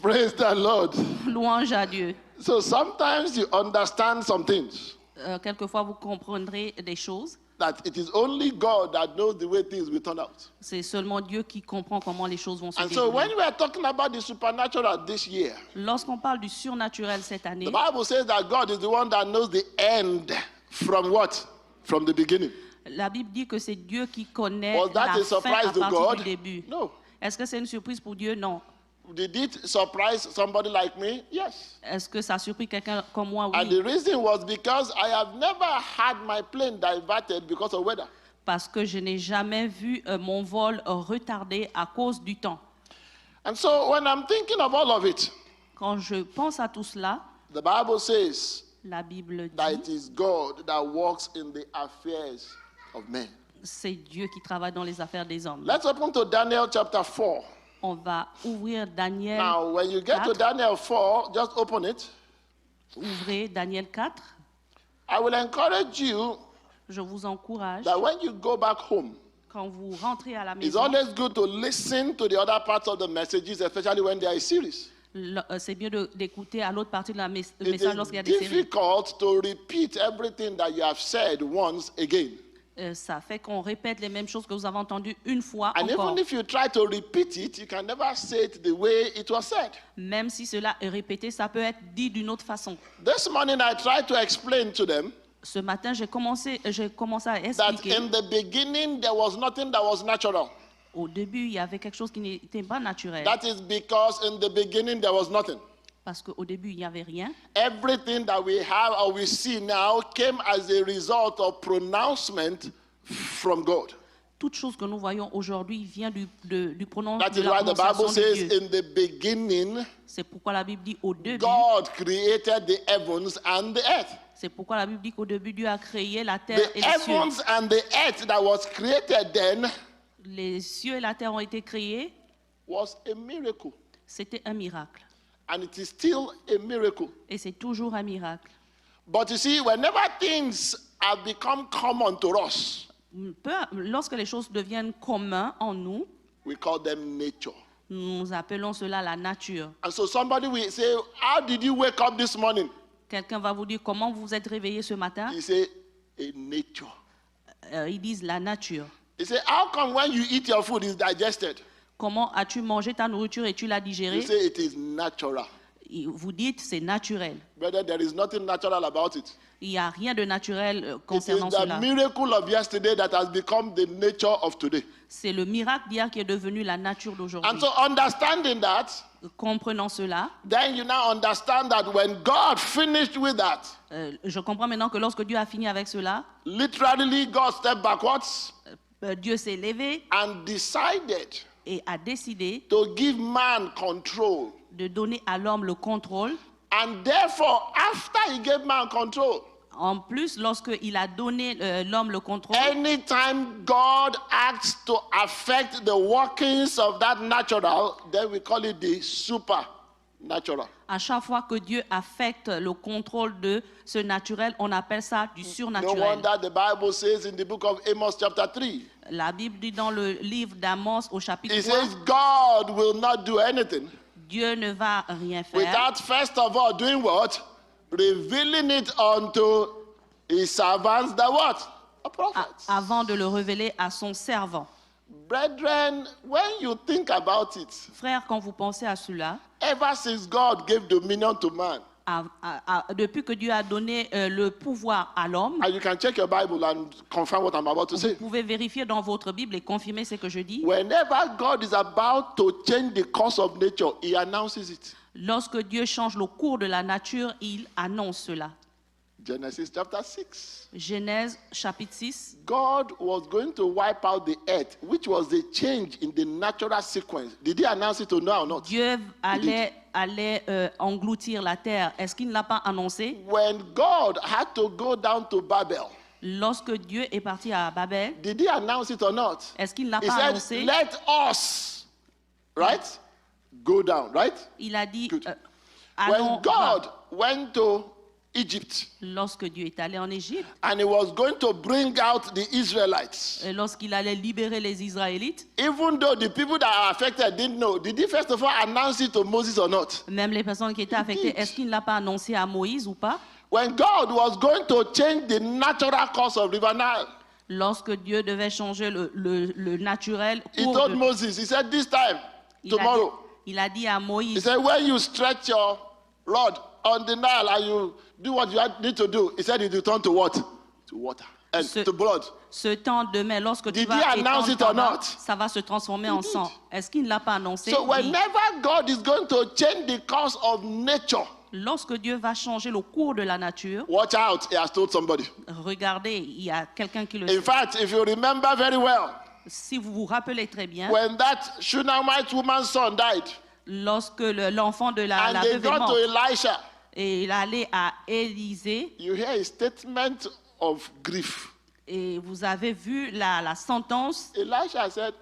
Praise the Lord. Louange à Dieu. So sometimes you understand some things Quelquefois, vous comprendrez des choses. that it is only God that knows the way things will turn out. C'est seulement Dieu qui comprend comment les choses vont se And so dérouler. when we are talking about the supernatural this year, Lorsqu'on parle du surnaturel cette the année, Bible says that God is the one that knows the end from what? From the beginning. la Bible dit que c'est Dieu qui connaît Was that la a fin surprise à to partir God? du début. No. Est-ce que c'est une surprise pour Dieu? Non. Did it surprise somebody like me? Yes. Est-ce que ça a surpris quelqu'un comme moi? And Oui. the reason was because I have never had my plane diverted because of weather. Parce que je n'ai jamais vu mon vol retardé à cause du temps. And so when I'm thinking of all of it, Quand je pense à tout cela, the Bible says la Bible that it dit is God that works in the affairs of men. c'est Dieu qui travaille dans les affaires des hommes. Let's open to Daniel chapter 4. On va ouvrir Daniel Now, when you get to 4. Daniel 4, just open it. Ouvrez Daniel 4. I will encourage you Je vous encourage, that when you go back home, quand vous rentrez à la it's maison, always good to listen to the other parts of the messages, especially when they are serious. c'est bien d'écouter à l'autre partie de la It message lorsqu'il y a des is séries. difficult to repeat everything that you have said once again. Ça fait qu'on répète les mêmes choses que vous avez entendues une fois And encore. even if you try to repeat it, you can never say it the way it was said. Même si cela est répété, ça peut être dit d'une autre façon. This morning I tried to explain to them Ce matin, j'ai commencé à that expliquer. in the beginning there was nothing that was natural. Au début, il y avait quelque chose qui n'était pas naturel. That is because in the beginning there was nothing. Parce qu'au début, il n'y avait rien. Everything that we have or we see now came as a result of pronouncement from God. Toute chose que nous voyons aujourd'hui vient du prononcé That de is la why the prononciation Bible de says Dieu. in the beginning, C'est pourquoi la Bible dit au début. God created the heavens and the earth. C'est pourquoi la Bible dit qu'au début, Dieu a créé la terre The et les cieux. heavens and the earth that was created then Les cieux et la terre ont été créés. was a miracle. C'était un miracle. And it is still a miracle. Et c'est toujours un miracle. But you see, whenever things have become common to us, Lorsque les choses deviennent communes en nous, we call them nature. nous appelons cela la nature. And so somebody will say, how did you wake up this morning? Quelqu'un va vous dire comment vous vous êtes réveillé ce matin. You say, a nature. Ils disent la nature. You say, how come when you eat your food is digested? Comment as-tu mangé ta nourriture et tu l'as You digérée? say it is natural. Vous dites c'est naturel. Brother, there is nothing natural about it. Il n'y a rien de naturel It is concernant the cela. miracle of yesterday that has become the nature of today. C'est le miracle d'hier qui est devenu la nature And d'aujourd'hui. so understanding that, Comprenant cela, then you now understand that when God finished with that, je comprends maintenant que lorsque Dieu a fini avec cela, literally God stepped backwards Dieu s'est levé and decided et a décidé to give man control. de donner à l'homme le contrôle. And therefore, after he gave man control, En plus, lorsqu'il a donné l'homme le contrôle, anytime God acts to affect the workings of that natural, then we call it the supernatural. à chaque fois que Dieu affecte le contrôle de ce naturel, on appelle ça du No surnaturel. wonder the Bible says in the book of Amos chapter 3, La Bible dit dans le livre d'Amos au chapitre it 3, says God will not do anything Dieu ne va rien faire without first of all doing what? Revealing it unto his servants, the what? The prophets. avant de le révéler à son servant. Brethren, when you think about it, Frères, quand vous pensez à cela, ever since God gave dominion to man, depuis que Dieu a donné le pouvoir à l'homme, and you can check your Bible and confirm what I'm about to vous say. pouvez vérifier dans votre Bible et confirmer ce que je dis. Whenever God is about to change the course of nature, he announces it. Lorsque Dieu change le cours de la nature, il annonce cela. Genesis chapter 6. Genèse chapitre 6. God was going to wipe out the earth, which was a change in the natural sequence. Did he announce it or not? Dieu allait engloutir la terre. Est-ce qu'il ne l'a pas annoncé? When God had to go down to Babel, Lorsque Dieu est parti à Babel, did he announce it or not? est-ce qu'il ne l'a He pas said, annoncé? let us, right? Go down, right? Il a dit, Good. allons When God went to Egypt. Lorsque Dieu est allé en Égypte, And he was going to bring out the Israelites. et lorsqu'il allait libérer les Israélites, Even though the people that are affected didn't know, did he first of all announce it to Moses or not? même les personnes qui étaient affectées, did. est-ce qu'il ne l'a pas annoncé à Moïse ou pas? When God was going to change the natural course of River Nile, Lorsque Dieu devait changer le naturel he cours told de- Moses, he said, this time, il, a dit, tomorrow, il a dit à he Moïse, said, when you stretch your rod on the Nile and you do what you need to do, he said it will turn to what? To water and Ce- to blood. ce temps demain, lorsque tu Did vas he announce étendre it ta or main, not? ça va se transformer en sang. Est-ce qu'il ne l'a pas annoncé? So Oui. whenever God is going to change the course of nature, Lorsque Dieu va changer le cours de la nature, watch out, he has told somebody. regardez, il y a quelqu'un qui le In sait. fact, if you remember very well, Si vous vous rappelez très bien, when that Shunammite woman's son died, lorsque l'enfant de la and they veuve est got to mort, Elisha, et il allait à Élisée, you hear a statement of grief. et vous avez vu la sentence, Elisha said,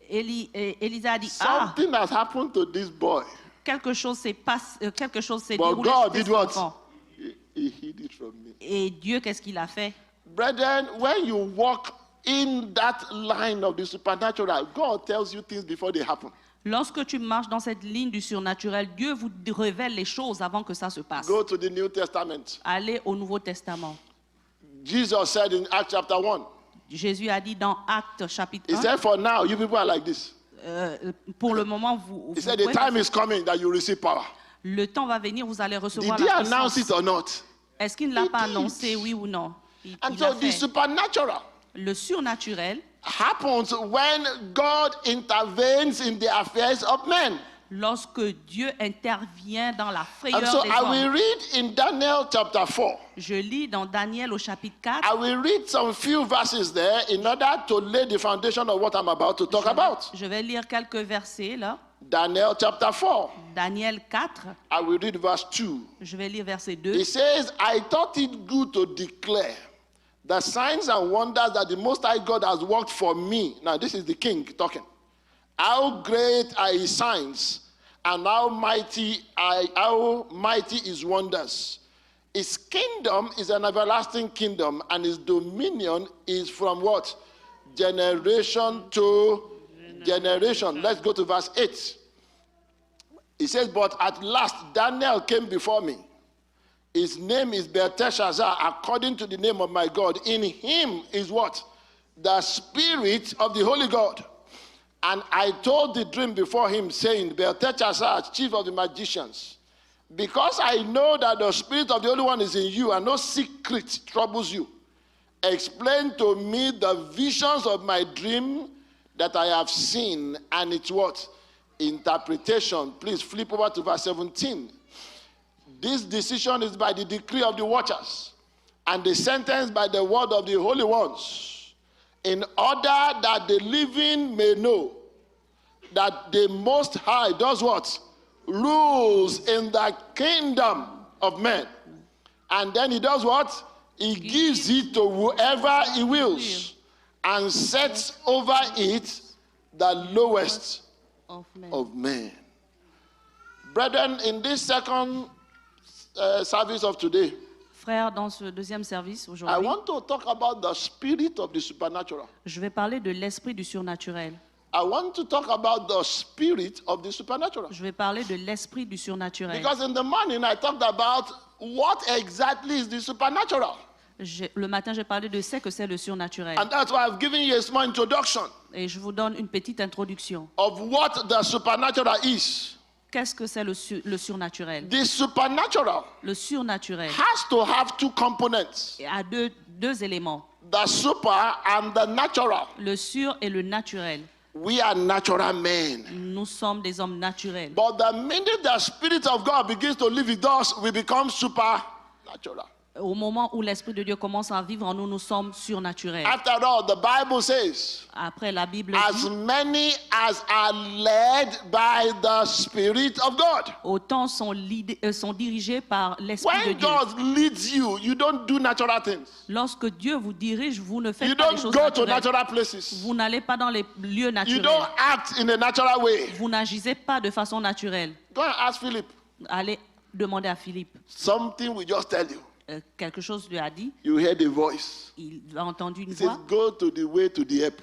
Élisée a dit, ah, something has happened to this boy. quelque chose s'est But déroulé God chez did cet what? enfant. He hid it from me. Et Dieu, qu'est-ce qu'il a fait? Brethren, when you walk in that line of the supernatural, God tells you things before they happen. Lorsque tu marches dans cette ligne du surnaturel, Dieu vous révèle les choses avant que ça se passe. Go to the New Testament. Allez au Nouveau Testament. Jesus said in Acts chapter 1, Jésus a dit dans Actes chapitre he 1, said, for now, you people are like this. pour le moment, vous He said, the pouvez- time is coming that you receive power. le temps va venir, vous allez Did recevoir he la announce puissance. it or not? Est-ce qu'il ne l'a He pas did. annoncé, oui ou non? Il And l'a so the fait. supernatural Le surnaturel happens when God intervenes in the affairs of men. lorsque Dieu intervient dans la frayeur And so des I will hommes. read in Daniel chapter 4. Je lis dans Daniel au chapitre 4. I will read some few verses there in order to lay the foundation of what I'm about to talk about. Je vais lire quelques versets là. Daniel chapter 4. Daniel 4, I will read verse 2. je vais lire verset 2. It says, I thought it good to declare the signs and wonders that the Most High God has worked for me. Now, this is the king talking. How great are his signs, and how mighty his wonders. His kingdom is an everlasting kingdom, and his dominion is from what? Generation to generation. Let's go to verse 8. It says, but at last Daniel came before me. His name is Belteshazzar, according to the name of my God. In him is what? The spirit of the Holy God. And I told the dream before him, saying, Belteshazzar, chief of the magicians, because I know that the spirit of the Holy One is in you, and no secret troubles you, explain to me the visions of my dream that I have seen, and it's what? Interpretation. Please flip over to verse 17. This decision is by the decree of the watchers, and the sentence by the word of the holy ones, in order that the living may know that the Most High does what? Rules in the kingdom of men. And then he does what? He gives it to whoever he wills, and sets over it the lowest Of men. of men. Brethren, in this second service of today, Frères, dans ce deuxième service I aujourd'hui, want to talk about the spirit of the supernatural. je vais parler de l'esprit du surnaturel. I want to talk about the spirit of the supernatural. Je vais parler de l'esprit du surnaturel. Because in the morning I talked about what exactly is the supernatural. Le matin, j'ai parlé de ce que c'est le surnaturel. And that's why I've given you a small introduction Et je vous donne une petite introduction. of what the supernatural is. Qu'est-ce que c'est le surnaturel? The supernatural Le surnaturel has to have two components, a deux éléments, the super and the natural. le sur et le naturel. We are natural men. Nous sommes des hommes naturels. But the minute the Spirit of God begins to live with us, we become supernatural. Au moment où l'Esprit de Dieu commence à vivre en nous, nous sommes surnaturels. After all, the Bible says, Après, la Bible as dit, many as are led by the Spirit of God. autant sont dirigés par l'Esprit de When Dieu. God leads you, you don't do natural things. Lorsque Dieu vous dirige, vous ne faites You pas des don't choses go to naturelles. natural places. Vous n'allez pas dans les lieux You naturels. don't act in a natural way. Vous n'agissez pas de façon naturelle. Go and ask Philip. Allez demandait à Philippe. Something will just tell you. Quelque chose lui a dit. You hear the voice. Il a entendu une It says, voix. go to the way to the app.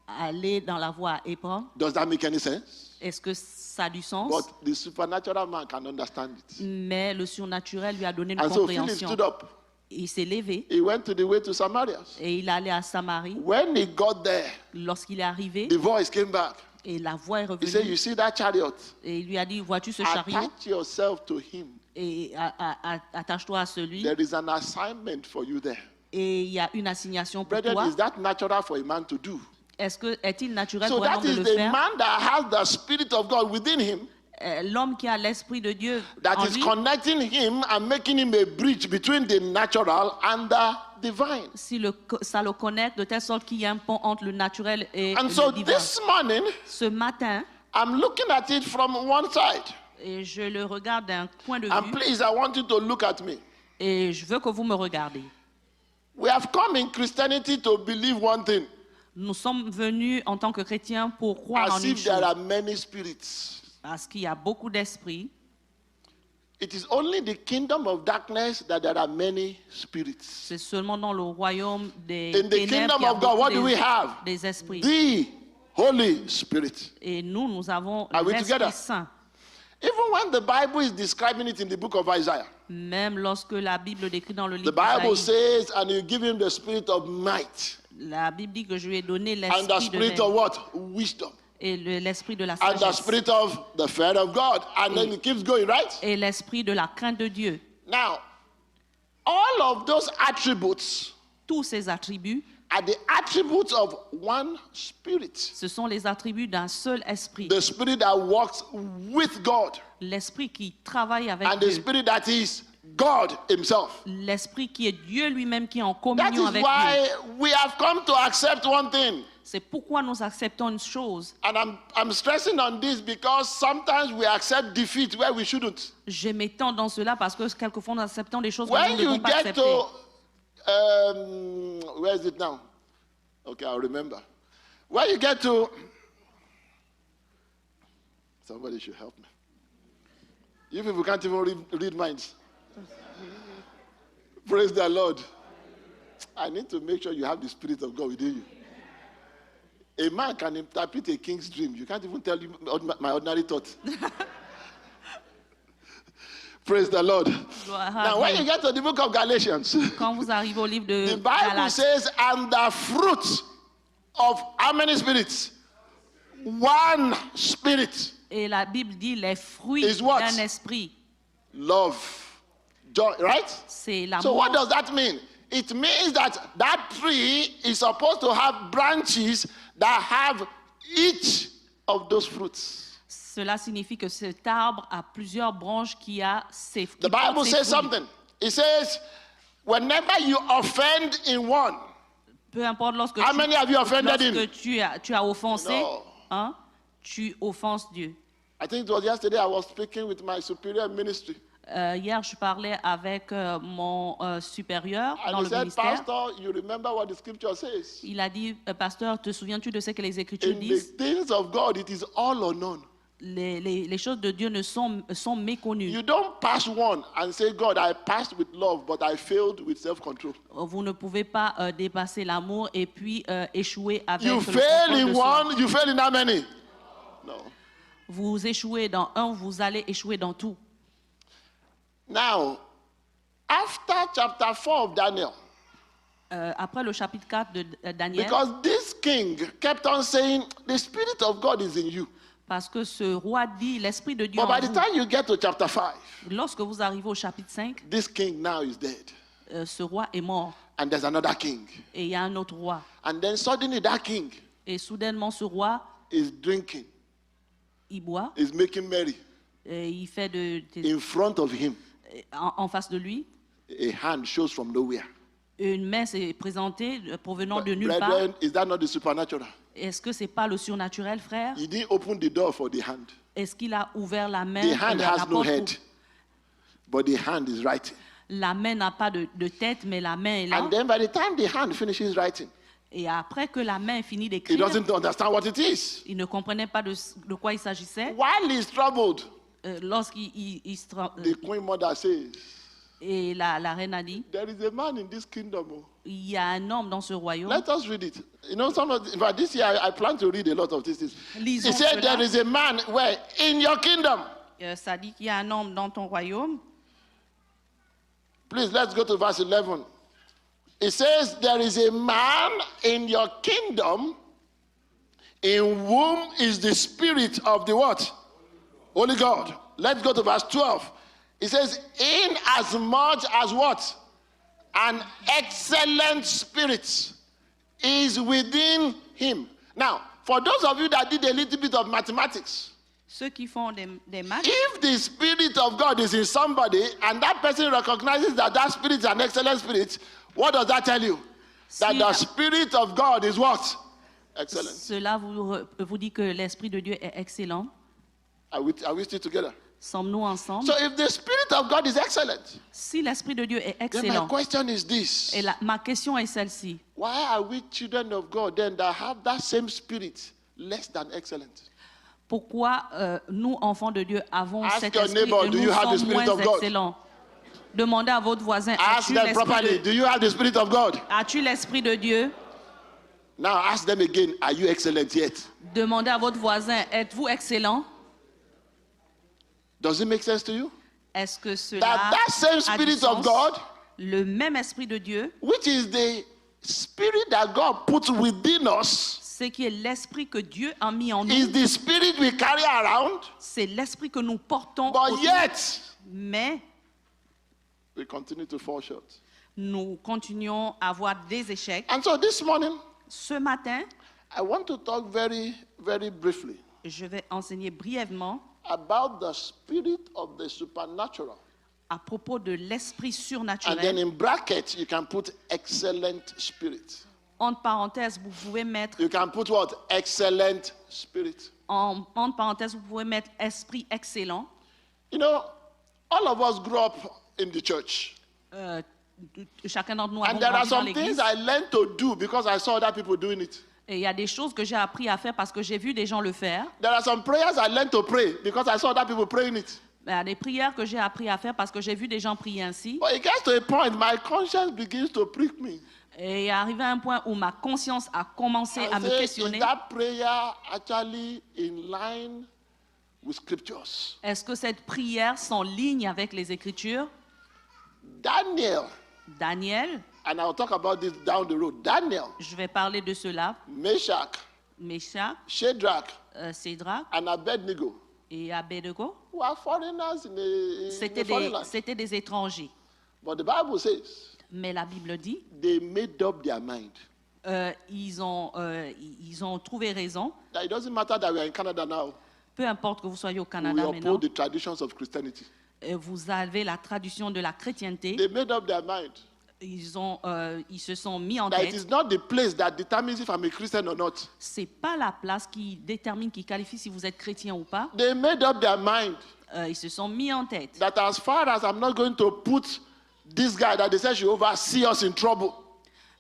Aller dans la voie à Hébron. Does that make any sense? Est-ce que ça a du sens? But the supernatural man can understand it. Mais le surnaturel lui a donné une And so Philip compréhension. stood up. Il s'est levé He went to the way to Samaria. et il est allé à Samarie. When he got there, Lorsqu'il est arrivé, the voice came back. et la voix est He said, revenue, you see that chariot? et il lui a dit, vois-tu ce chariot? Attach yourself to him. Et attache-toi à celui. There is an assignment for you there. Et il y a une assignation pour Brethren, toi. is that natural for a man to do? Est-il naturel So pour un that homme de is le the faire? man that has the Spirit of God within him L'homme qui a l'Esprit de Dieu that en is lui, connecting him and making him a bridge between the natural and the divine. si ça le connecte de telle sorte qu'il y a un pont entre le naturel et And le so divin. this morning, Ce matin, I'm looking at it from one side. et je le regarde d'un point de And vue, please, I want you to look at me. et je veux que vous me regardez. We have come in Christianity to believe one thing, Nous sommes venus en tant que chrétiens pour croire en as une if there chose, are many spirits. parce qu'il y a beaucoup d'esprits. It is only the kingdom of darkness that there are many spirits. C'est seulement dans le royaume des In the ténèbres kingdom qu'il y a of God, what beaucoup do we have? des esprits. The Holy Spirit. Et nous avons Are we together? l'Esprit Saint. Even when the Bible is describing it in the book of Isaiah, Même lorsque la Bible décrit dans le the livre Bible d'Isaïe, says, and you give him the spirit of might la Bible dit que je lui ai donné and the l'esprit de spirit of l'aide what? Wisdom. et l'esprit de la And the sagesse spirit of the fear of God. And then it keeps going, right? et l'esprit de la crainte de Dieu. Now, all of those attributes Tous ces attributs, are the attributes of one spirit. ce sont les attributs d'un seul esprit. The spirit that works with God L'esprit qui travaille avec and the Dieu. spirit that is God himself. L'esprit qui est Dieu lui-même qui est en That communion is avec why Dieu. we have come to accept one thing. C'est pourquoi nous acceptons une chose. And I'm stressing on this because sometimes we accept defeat where we shouldn't. Je m'étends dans cela parce que quelquefois nous acceptons des choses que nous When ne devons you pas get accepter. to, where is it now? Okay, I'll remember. When you get to, somebody should help me. You people can't even read minds. Praise the Lord. I need to make sure you have the Spirit of God within you. A man can interpret a king's dream. You can't even tell him my ordinary thought. Praise the Lord. Now, when you get to the book of Galatians, Quand vous arrivez au livre de the Bible Galates, says, and the fruit of how many spirits? One spirit. et la Bible dit les fruits Is what? d'un esprit. Love. Joy, right? C'est So what l'amour. does that mean? It means that that tree is supposed to have branches that have each of those fruits. Cela signifie que cet arbre a plusieurs branches qui a ses The Bible ses says fruits. something. It says, whenever you offend in one, Peu importe lorsque how many have you offended in? lorsque tu as offensé, No. hein, tu offenses Dieu. I think it was yesterday I was speaking with my superior ministry. Hier, je parlais avec mon supérieur And dans he le said, ministère. Pastor, you remember what the scripture says? Il a dit, pasteur, te souviens-tu de ce que les Écritures In the disent? things of God, it is all or none. Les choses de Dieu sont méconnues. You don't pass one and say, God, I passed with love, but I failed with self-control. Vous ne pouvez pas dépasser l'amour et puis échouer avec You le fail contrôle in de soi. one, you fail in how many? No. Vous échouez dans un, vous allez échouer dans tout. Now, after chapter 4 of Daniel, Après le chapitre 4 de Daniel, because this king kept on saying, the Spirit of God is in you. parce que ce roi dit, l'Esprit de Dieu But en by the vous. time you get to chapter 5, Lorsque vous arrivez au chapitre 5, this king now is dead. ce roi est mort And there's another king. et il y a un autre roi. And then suddenly that king Et soudainement, ce roi, is drinking, il boit is making merry. et il fait In front of him, en face de lui. a hand shows from nowhere. Une main s'est présentée provenant de nulle part. Brethren, is that not the supernatural? Est-ce que c'est pas le surnaturel, frère? He didn't open the door for the hand. Est-ce qu'il a ouvert la main? The hand la has no porte head, pour- but the hand is writing. La main n'a pas de tête, mais la main est là. And then by the time the hand finishes writing, Et après que la main finit he d'écrire, doesn't understand what it is. il ne comprenait pas de quoi il s'agissait. While he's troubled, the Queen Mother says, et la reine a dit, there is a man in this kingdom. Oh. il y a un homme dans ce royaume. Let us read it. You know, in fact, this year I plan to read a lot of these things. Lisons He said, cela. there is a man where in your kingdom. Ça dit qu'il y a un homme dans ton royaume. Please, let's go to verse 11. It says, there is a man in your kingdom in whom is the spirit of the what? Holy God. Let's go to verse 12. It says, in as much as what? An excellent spirit is within him. Now, for those of you that did a little bit of mathematics, Ceux qui font des maths, if the spirit of God is in somebody and that person recognizes that that spirit is an excellent spirit, what does that tell you? That Si the la- spirit of God is what? Excellent. cela vous dit que l'Esprit de Dieu est excellent. Are we still together? Sommes-nous ensemble? So if the spirit of God is excellent, Si l'Esprit de Dieu est then my excellent, question is this. et ma question est celle-ci. Why are we children of God then that have that same spirit less than excellent? Pourquoi nous, enfants de Dieu, avons Ask cet your esprit neighbor, et do nous you have the sommes spirit moins of God? excellents? Demandez à votre voisin, Ask as-tu them l'Esprit properly, de, do you have the spirit of God? as-tu l'Esprit de Dieu? Now ask them again, are you excellent yet? Demandez à votre voisin, êtes-vous excellent? Does it make sense to you? Est-ce que cela That same a du spirit of sens? God, Le même Esprit de Dieu, which is the spirit that God puts within us, ce qui est l'Esprit que Dieu a mis en nous, is the spirit we carry around, c'est l'Esprit que nous portons but autour, yet mais we continue to fall short. nous continuons à avoir des échecs. And so this morning, Ce matin, I want to talk very, very briefly je vais enseigner brièvement about the spirit of the supernatural. à propos de l'Esprit And then surnaturel. in brackets, you can put excellent spirit. Entre parenthèses, vous pouvez mettre You can put what? Excellent spirit. entre parenthèses, vous pouvez mettre esprit excellent. You know, all of us grew up in the church. Chacun d'entre nous And avons there are grandi dans some things l'église. I learned to do because I saw other people doing it. Et il y a des choses que j'ai appris à faire parce que j'ai vu des gens le faire. There are some prayers I learned to pray because I saw other people praying it. Il y a des prières que j'ai appris à faire parce que j'ai vu des gens prier ainsi. But it gets to a point, my conscience begins to prick me. Et il est arrivé à un point où ma conscience a commencé I à me say, questionner. is that prayer actually in line with scriptures? Est-ce que cette prière sont en ligne avec les Écritures? Daniel, Daniel, and I'll talk about this down the road. Daniel, je vais parler de cela. Meshach, Meshach, Shadrach, Sédrac and Abednego et Abednego, were foreigners in c'était a foreign land. des étrangers. But the Bible says Mais la Bible dit, they made up their mind ils ont trouvé raison. that it doesn't matter that we are in Canada now. Peu importe que vous soyez au We Canada maintenant, uphold the traditions of Christianity. vous avez la tradition de la chrétienté. They made up their mind Ils se sont mis en that it tête. is not the place that determines if I'm a Christian or not. C'est pas la place qui détermine, qui qualifie si vous êtes chrétien ou pas. They made up their mind Ils se sont mis en tête. that as far as I'm not going to put this guy that they said should oversee us in trouble,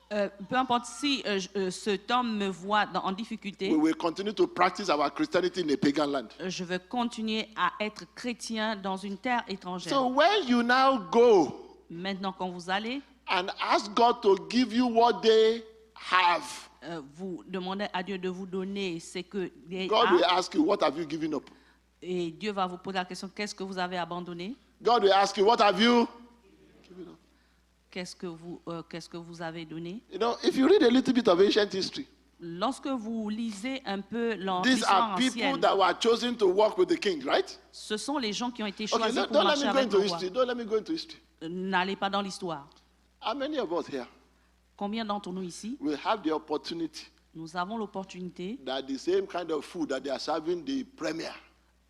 Peu importe si cet homme me voit en difficulté, we will continue to practice our Christianity in a pagan land. je vais continuer à être chrétien dans une terre étrangère. So when you now go Maintenant, quand vous allez, and ask God to give you what they have, vous demandez à Dieu de vous donner ce que Dieu God will a, ask you, what have you given up? et Dieu va vous poser la question, qu'est-ce que vous avez abandonné? God will ask you, what have you given up? Qu'est-ce que vous avez donné? You know, if you read a little bit of ancient history, Lorsque vous lisez un peu these l'histoire are people ancienne, that were chosen to work with the king, right? ce sont les gens qui ont été Okay, choisis pour don't let marcher me go avec into le roi. history. Don't let me go into history. N'allez pas dans l'histoire. How many of us here Combien d'entre nous ici, will have the opportunity nous avons l'opportunité that the same kind of food that they are serving the premier,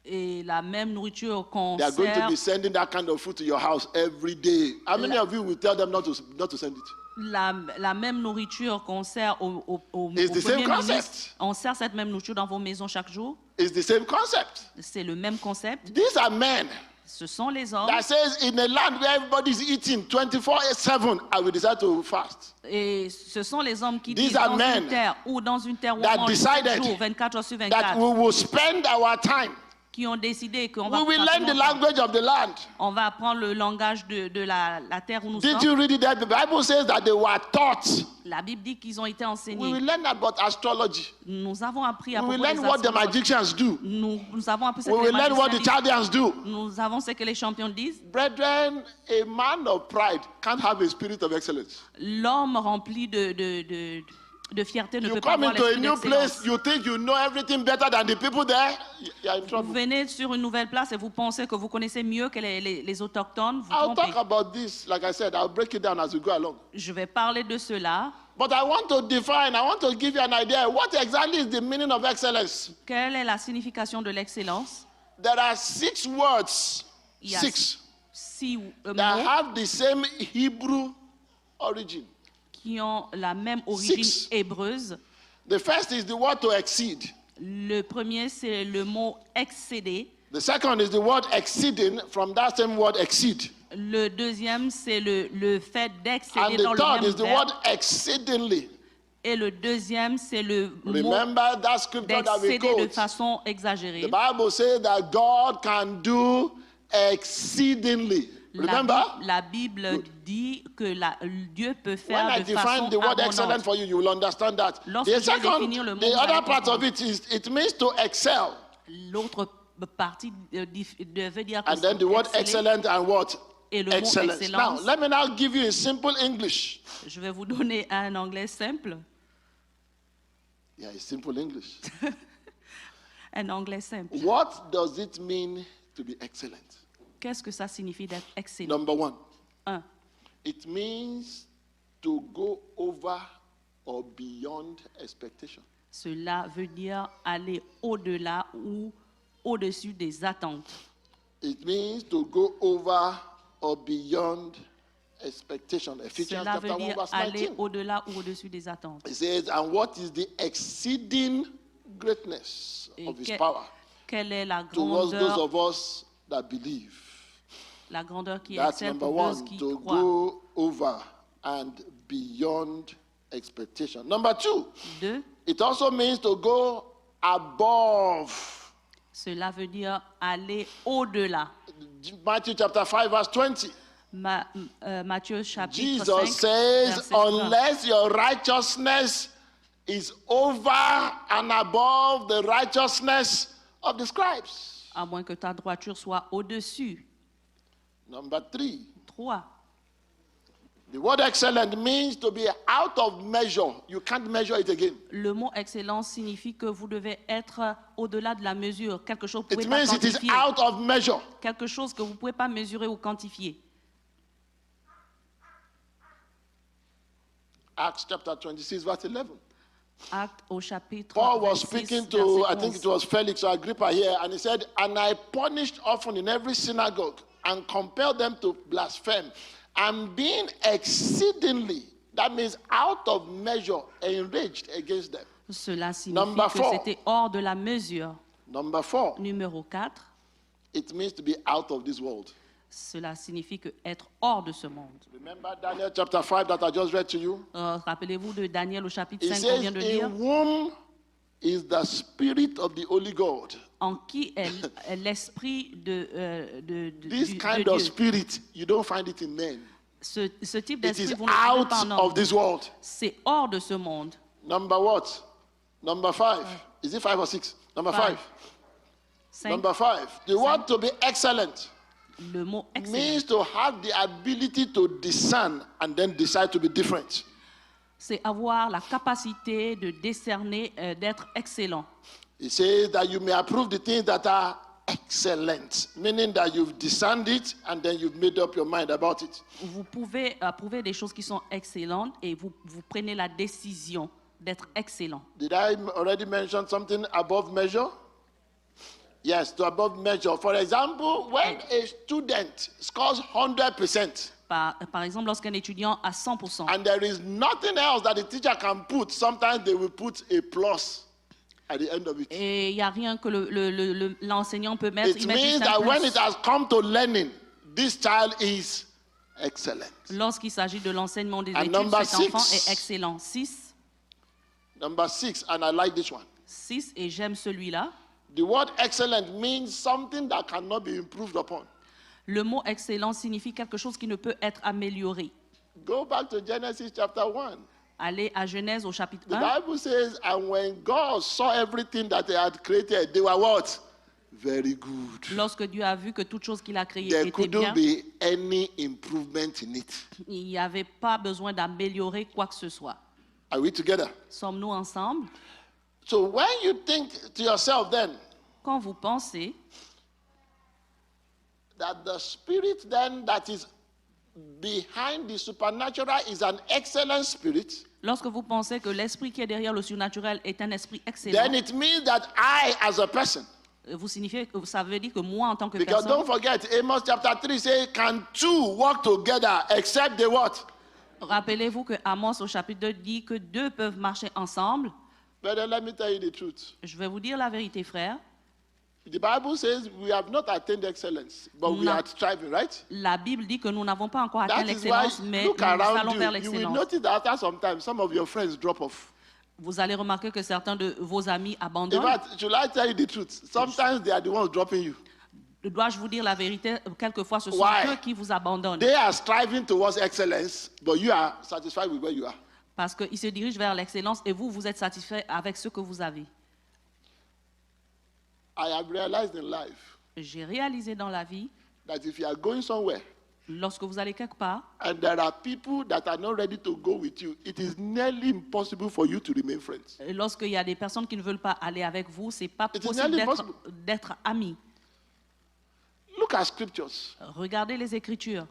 et la même nourriture qu'on they are going to sert, be sending that kind of food to your house every day? How many of you will tell them not to send it? la même nourriture qu'on sert au It's the same Premier concept. ministre, on sert cette même nourriture dans vos maisons chaque jour. It's the same concept. C'est le même concept. These are men Ce sont les hommes. that says in a land where everybody is eating 24/7, I will decide to fast. Et ce sont les hommes qui These disent are dans men une terre où on that mange 7 decided jours, 24 heures sur That 24, we will spend our time qui ont décidé qu'on va, We will learn the language of the land. on va apprendre le langage de la terre où nous Did sommes. you read it there? The Bible says that they were taught. La Bible dit qu'ils ont été We enseignés. will learn about astrology. Nous avons appris à We will propos learn des what the astrologues. magicians do. Nous avons appris ce We que les will learn what the magiciens disent. Chaldeans do. Nous avons ce que les champions disent. Brethren, a man of pride can't have a spirit of excellence. L'homme rempli de fierté ne You peut pas come avoir into a l'esprit new place, d'excellence. you think you know everything better than the people there, you are in Vous trouble. venez sur une nouvelle place et vous pensez que vous connaissez mieux que les autochtones. Vous I'll trompez. talk about this, like I said, I'll break it down as we go along. Je vais parler de cela. But I want to define, I want to give you an idea. What exactly is the meaning of excellence? Quelle est la signification de l'excellence? There are 6 words, Il y a 6, 6 that mots have the same Hebrew origin. qui ont la même origine Six. hébreuse. The first is the word to exceed. Le premier, c'est le mot excéder. The second is the word exceeding, from that same word exceed. Le deuxième, c'est le fait And d'excéder the dans le third même is the verbe. word exceedingly. Et le deuxième, c'est le mot Remember that scripture that we d'excéder de quote. façon The exagérée. Bible says that God can do exceedingly. Remember? La Bible dit que Dieu peut When faire I de façon define the word excellent abondante. for you, you will understand that. Lorsque The je vais définir le mot, the vous allez other part of comprendre. it is it means to excel. L'autre partie veut dire que And then the word exceller. excellent and what? Et le mot Excellence. Now, excellence. let me now give you in simple English. Je vais vous donner un anglais simple. Yeah, it's simple English. Un anglais simple. What does it mean to be excellent? Qu'est-ce que ça signifie d'être excellent? Number 1, 1. it means to go over or beyond expectation. Cela veut dire aller au-delà ou au-dessus des attentes. It means to go over or beyond expectation. Ephesians Cela chapter veut 1 dire verse aller 19. au-delà ou au-dessus des attentes. It says, and what is the exceeding greatness Et of his power quelle est la towards those grandeur, of us that believe? la grandeur qui That's excelle number pour ceux 1, qui to croient. go over and beyond expectation. Number 2, 2. it also means to go above. Cela veut dire aller au-delà. Matthew chapter 5 verse 20. Matthieu chapitre Jesus 5, says, verset 20. unless your righteousness is over and above the righteousness of the scribes. À moins que ta droiture soit au-dessus. Number 3, 3. the word excellent means to be out of measure. You can't measure it again. Le mot excellence signifie que vous devez être au-delà de la mesure. Quelque chose que vous ne It pouvez pas means it is quantifier. out of measure. Quelque chose que vous ne pouvez pas mesurer ou quantifier. Acts chapter 26 verse 11. Acte au chapitre Paul was 26, speaking to, verset I think 11. it was Felix or Agrippa here, and he said, and I punished often in every synagogue and compelled them to blaspheme. And being exceedingly, that means out of measure, enraged against them. Cela signifie Number que 4. c'était hors de la mesure. Number 4, Numéro 4, it means to be out of this world. cela signifie que être hors de ce monde. Remember Daniel chapter 5 that I just read to you? Rappelez-vous de Daniel au chapitre It 5 qu'on says, vient de lire, in whom is the spirit of the Holy God. en qui est l'esprit This de kind Dieu. of spirit, you don't find it in men. Ce type It d'esprit, is vous ne le trouvez out pas en of homme. this world. C'est hors de ce monde. Number what? Number 5. Is it 5 or 6? Number 5. 5. Number 5. The word to be excellent Le mot excellent. means to have the ability to discern and then decide to be different. C'est avoir la capacité de décerner, d'être excellent. It says that you may approve the things that are excellent, meaning that you've discerned it and then you've made up your mind about it. Vous pouvez approuver des choses qui sont excellentes et vous prenez la décision d'être excellent. Did I already mention something above measure? Yes, to above measure. For example, when a student scores 100% Par exemple, lorsqu'un étudiant a 100%, and there is nothing else that the teacher can put, sometimes they will put a plus at the end of it. et il n'y a rien que l'enseignant peut mettre, It il met means juste un that when plus. it has come to learning, this child is excellent. Lorsqu'il s'agit de l'enseignement des And études, number cet enfant 6. est excellent. 6, Number 6, and I like this one. 6, et j'aime celui-là. The word excellent means something that cannot be improved upon. Le mot excellent signifie quelque chose qui ne peut être amélioré. Go back to Genesis chapter 1. Allez à Genèse au chapitre The 1. Bible says, and when God saw everything that he had created, they were what? Very good. Lorsque Dieu a vu que toute chose qu'il a créée There était bien, couldn't be any improvement in it. il n'y avait pas besoin d'améliorer quoi que ce soit. Are we together? Sommes-nous ensemble? So when you think to yourself then Quand vous pensez that the spirit then that is behind the supernatural is an excellent spirit, Lorsque vous pensez que l'esprit qui est derrière le surnaturel est un esprit excellent, then it means that I as a person, ça veut dire que moi, en tant que because personne, don't forget, Amos chapter 3 says, can two walk together except they what? rappelez-vous que Amos au chapitre 2 dit que deux peuvent marcher ensemble. Brother, let me tell you the truth. Je vais vous dire la vérité, frère. The Bible says we have not attained excellence, but we No. are striving, right? La Bible dit que nous n'avons pas encore atteint That is why, l'excellence, mais look nous allons around vers you. You will l'excellence. notice that after some time, some of your friends drop off. Vous allez remarquer que certains de vos amis In abandonnent. fact, should I tell you the truth? Sometimes they are the ones dropping you. Dois-je vous dire la vérité? Quelquefois, ce sont Why? eux qui vous abandonnent. They are striving towards excellence, but you are satisfied with where you are. Parce qu'ils se dirigent vers l'excellence et vous, vous êtes satisfait avec ce que vous avez. I have realized in life J'ai réalisé dans la vie, that if you are going somewhere lorsque vous allez quelque part, and there are people that are not ready to go with you, it is nearly impossible for you to remain friends. lorsqu'il y a des personnes qui ne veulent pas aller avec vous, c'est pas It is possible nearly impossible. d'être amis. Look at scriptures. Regardez les Écritures.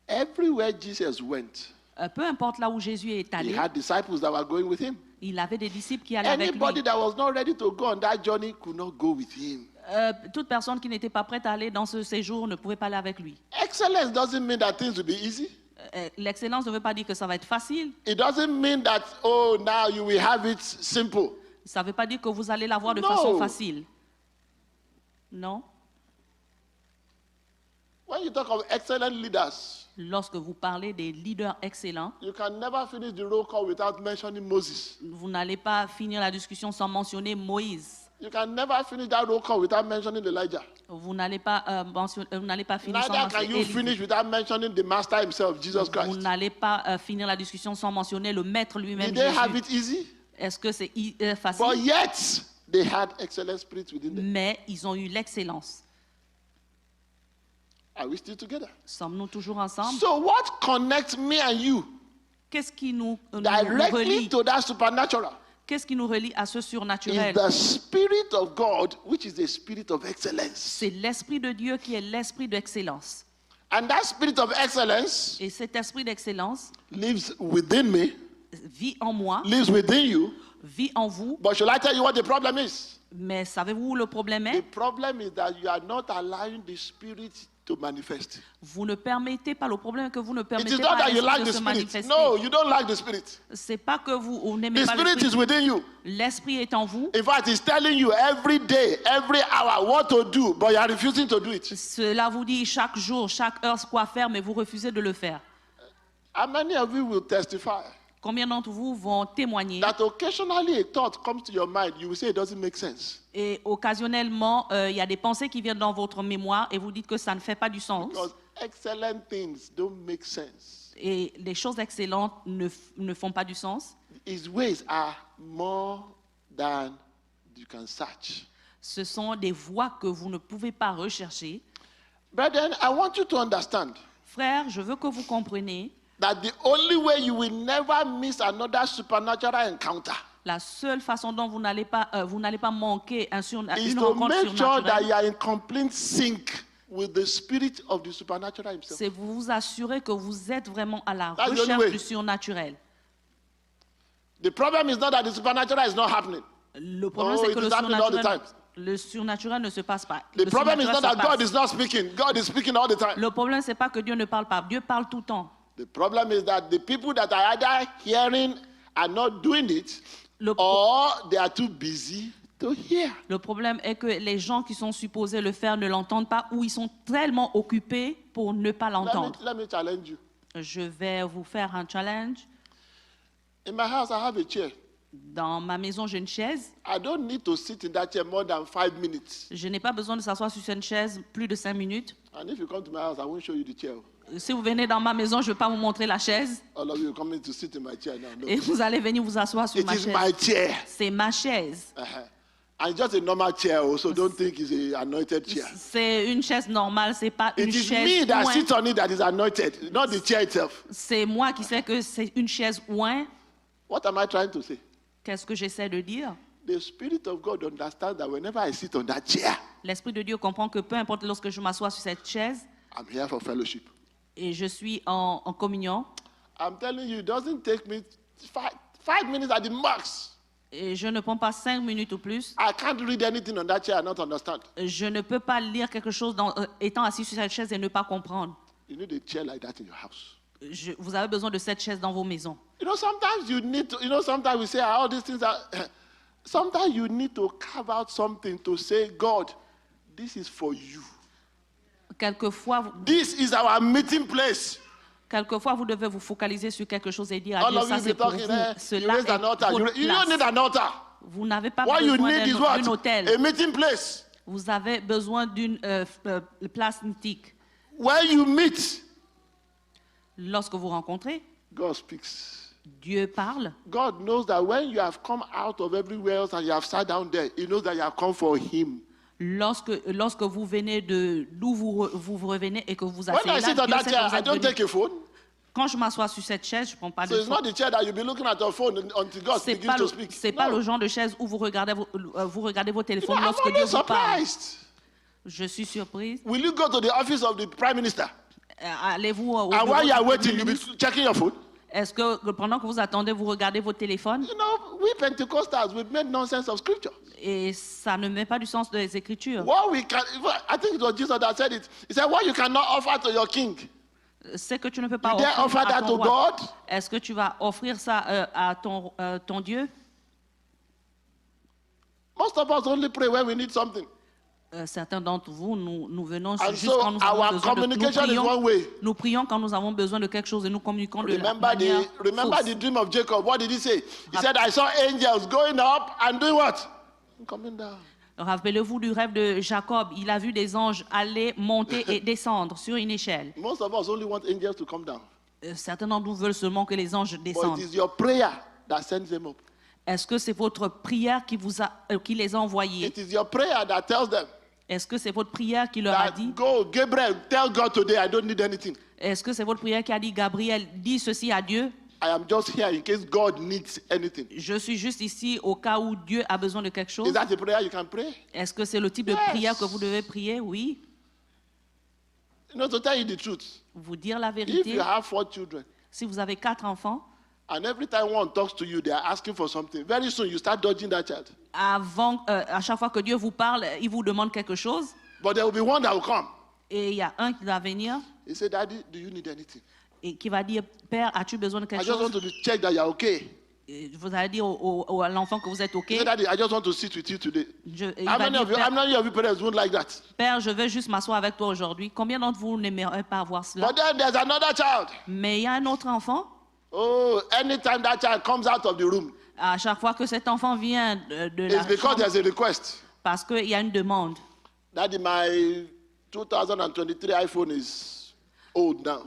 Everywhere Jesus went, Peu importe là où Jésus est he allé, had disciples that were going with him. il avait des disciples qui allaient avec Anybody lui. that was not ready to go on that journey could not go with him. Toute personne qui n'était pas prête à aller dans ce séjour ne pouvait pas aller avec lui. Excellence doesn't mean that things will be easy. L'excellence ne veut pas dire que ça va être facile. It doesn't mean that, oh, now you will have it simple. Ça ne veut pas dire que vous allez l'avoir de No. façon facile. Non. When you talk of excellent leaders, Lorsque vous parlez des leaders excellents, you can never finish the roll call without mentioning Moses. vous n'allez pas finir la discussion sans mentionner Moïse. You can never finish that roll call without mentioning Elijah. Vous n'allez pas, vous n'allez pas finir sans Neither can mentionner you Élie. finish without mentioning the master himself, Jesus Vous Christ. n'allez pas finir la discussion sans mentionner le maître lui-même, Did they have Jésus. it easy? Est-ce que c'est But facile? yet, they had excellent spirits within them. Mais ils ont eu l'excellence. Are we still together? Sommes-nous toujours ensemble? So what connects me and you Qu'est-ce qui nous directly relie? to that supernatural Qu'est-ce qui nous relie à ce is surnaturel? the Spirit of God, which is the Spirit of excellence. C'est l'Esprit de Dieu qui est l'Esprit d'excellence. And that Spirit of excellence Et cet Esprit d'excellence lives within me, vit en moi, lives within you. vit en vous. But shall I tell you what the problem is? Mais savez-vous où le problème The est? problem is that you are not allowing the Spirit to manifest. Vous ne permettez pas, le problème est que vous ne It is permettez not pas à that you l'Esprit like de the se Spirit. manifester. No, you don't like the Spirit. C'est pas que vous n'aimez The pas Spirit is l'Esprit. within you. L'Esprit est en vous. In fact, it's telling you every day, every hour what to do, but you are refusing to do it. Cela vous dit chaque jour, chaque heure quoi faire, mais vous refusez de le faire. How many of you will testify Combien d'entre vous vont témoigner? that occasionally a thought comes to your mind, you will say it doesn't make sense? Et occasionnellement, il y a des pensées qui viennent dans votre mémoire et vous dites que ça ne fait pas du sens. Because excellent things don't make sense. Et les choses excellentes ne font pas du sens. His ways are more than you can search. Ce sont des voies que vous ne pouvez pas rechercher. Brethren, I want you to understand Frère, je veux que vous compreniez, that the only way you will never miss another supernatural encounter la seule façon dont vous n'allez pas manquer is une to rencontre make sure that surnaturelle, you are in complete sync with the spirit of the supernatural himself. c'est vous assurer que vous êtes vraiment à la That's the only recherche way. du surnaturel. The problem is not that the supernatural is not happening. Le problème, Oh, c'est it que is happening all the time. le surnaturel ne se passe pas. The Le problem is not surnaturel that se God passe. is not speaking. God is speaking all the time. Le problème, c'est pas que Dieu ne parle pas. Dieu parle tout le temps. The problem is that the people that are either hearing are not doing it, Le, or they are too busy to hear. le problème est que les gens qui sont supposés le faire ne l'entendent pas ou ils sont tellement occupés pour ne pas l'entendre. Let me challenge you. Je vais vous faire un challenge. In my house, I have a chair. Dans ma maison, j'ai une chaise. I don't need to sit in that chair more than 5 minutes. Je n'ai pas besoin de s'asseoir sur cette chaise plus de 5 minutes. And if you come to my house, I won't show you the chair. Si vous venez dans ma maison, je ne vais pas vous montrer la chaise. All of you coming to sit in my chair now. No. Et vous allez venir vous asseoir sur It ma is chaise. my chair. C'est ma chaise. And just a normal chair also. Don't think it's an anointed chair. C'est une chaise normale, c'est pas une It is chaise me that ouin. sits on it that is anointed, not the chair itself. C'est moi qui sais que c'est une chaise ouin. What am I trying to say? Qu'est-ce que j'essaie de dire? The Spirit of God understands that whenever I sit on that chair, L'Esprit de Dieu comprend que peu importe lorsque je m'assois sur cette chaise I'm here for fellowship. et je suis en communion, I'm telling you, it doesn't take me 5 minutes at the max. et je ne prends pas 5 minutes ou plus, I can't read anything on that chair and not understand. je ne peux pas lire quelque chose étant assis sur cette chaise et ne pas comprendre. You need a chair like that in your house. Vous avez besoin de cette chaise dans vos maisons. You know, sometimes you need to, sometimes we say all these things are, sometimes you need to carve out something to say, God, this is for you. Quelquefois, This is our meeting place. vous devez vous focaliser sur quelque chose et dire à All Dieu, of ça you c'est be pour talking vous. there. You Cela raise an est altar. votre You don't need place. an altar. Vous n'avez pas What you besoin need is what? d'un hôtel. A meeting place. Vous avez besoin d'une place mythique. Where you meet, Lorsque vous rencontrez, God speaks. Dieu parle. God knows that when you have come out of everywhere else and you have sat down there, He knows that you have come for Him. Lorsque vous venez d'où vous revenez et que vous When asseyez I là, sit on Dieu that sait chair, que vous I êtes don't venu. take a phone. Quand je m'assois sur cette chaise, je ne prends pas So de it's not phone. the chair that you'll be looking at your phone until God C'est begins to speak. c'est pas No. le genre de chaise où vous regardez vos You téléphones know, I'm lorsque Dieu always vous parle. surprised. Je suis surprise. Will you go to the office of the Prime Minister? Allez-vous au And bureau while you are du waiting, Premier you'll be ministre? checking your phone? Est-ce que pendant que vous attendez, vous regardez vos téléphones? You know, we Pentecostals, we've made nonsense of Scripture. Et ça ne met pas du sens des Écritures. What we can, I think it was Jesus that said it. He said, what you cannot offer to your king, C'est que tu ne peux pas you dare offrir offer à that ton to roi. God? Est-ce que tu vas offrir ça à ton Dieu? Most of us only pray when we need something. Certains d'entre vous, nous venons And juste so quand nous avons our besoin de... communication is one way. Nous prions quand nous avons besoin de quelque chose et nous communiquons de la Remember manière remember fausse. the dream of Jacob. What did he say? He said, I saw angels going up and doing what? Coming down. Rappelez-vous du rêve de Jacob. Il a vu des anges aller, monter et descendre sur une échelle. Most of us only want angels to come down. Certains d'entre nous veulent seulement que les anges But descendent. it is your prayer that sends them up. Est-ce que c'est votre prière qui les a envoyés? It is your prayer that tells them Est-ce que c'est votre prière qui leur a that, dit? go, Gabriel, tell God today I don't need anything. Est-ce que c'est votre prière qui a dit, Gabriel, dis ceci à Dieu? I am just here in case God needs anything. Je suis juste ici au cas où Dieu a besoin de quelque Is chose. that a prayer you can pray? Est-ce que c'est le type de Yes. prière que vous devez prier? Oui. You know, to tell you the truth, Vous dire la if vérité. you have 4 children, Si vous avez 4 enfants, and every time one talks to you, they are asking for something, very soon you start dodging that child. à chaque fois que Dieu vous parle, il vous demande quelque chose. But there will be one that will come. Et il y a un qui va venir He said, Daddy, do you need anything? et qui va dire, Père, as-tu besoin de I quelque just want chose? to check that you're okay. Et vous allez dire à l'enfant que vous êtes OK. He said, Daddy, I just want to sit with you today. Il How va many dire, of you, how many of you parents won't like that? Père, je vais juste m'asseoir avec toi aujourd'hui. Combien d'entre vous n'aimeraient pas avoir cela? But then there's another child. Mais il y a un autre enfant. Oh, anytime that child comes out of the room, À chaque fois que cet enfant vient de la it's because chambre, there's a request. parce qu'il y a une demande. Daddy, my 2023 iPhone is old now.